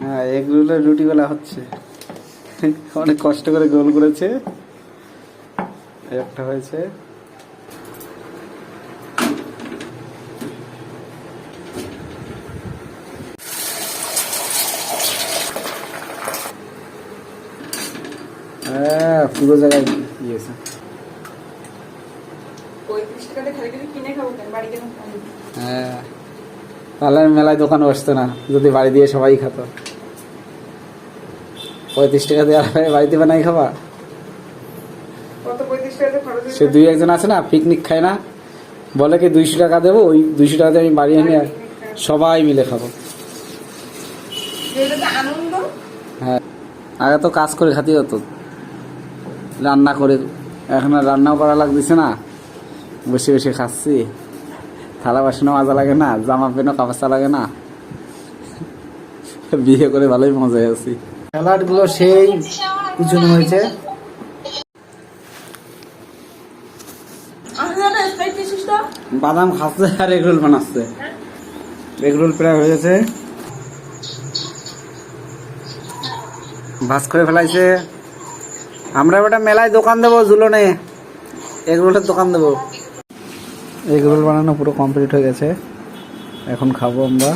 হ্যাঁ, এগুলো রুটি বেলা হচ্ছে, অনেক কষ্ট করে গোল করেছে, একটা হয়েছে। হ্যাঁ, পুরো জায়গায় দিয়েছে। হ্যাঁ, তাহলে মেলায় দোকান বসতো না যদি বাড়ি দিয়ে সবাই খেত। 35 টাকা দিয়ে বাড়িতে বানাই খাবা। সে 2-1 জন আছে না, পিকনিক খায় না, বলে কি 200 টাকা দেবো, ওই 200 টাকা দিয়ে আমি বাড়ি এনে সবাই মিলে খাবো। হ্যাঁ, আগে তো কাজ করে খাতি হতো, রান্না করে। এখন আর রান্নাও করা লাগতেছে না, বসে বসে খাচ্ছি, থালা বাসনও মাজা লাগে না, জামা প্যান্টও কাপড় লাগে না, বিয়ে করে ভালোই মজায় আছি। স্যালাড গুলো সেই কুচুনো হয়েছে। বাদাম খাচ্ছে আর এগরোল বানাচ্ছে। এগরোল প্রায় হয়ে গেছে, ভাজ করে ফেলাইছে। আমরা ওটা মেলায় দোকান দেবো, ঝুলনে এগরোলের দোকান দেবো। এগরোল বানানো পুরো কমপ্লিট হয়ে গেছে, এখন খাবো আমরা।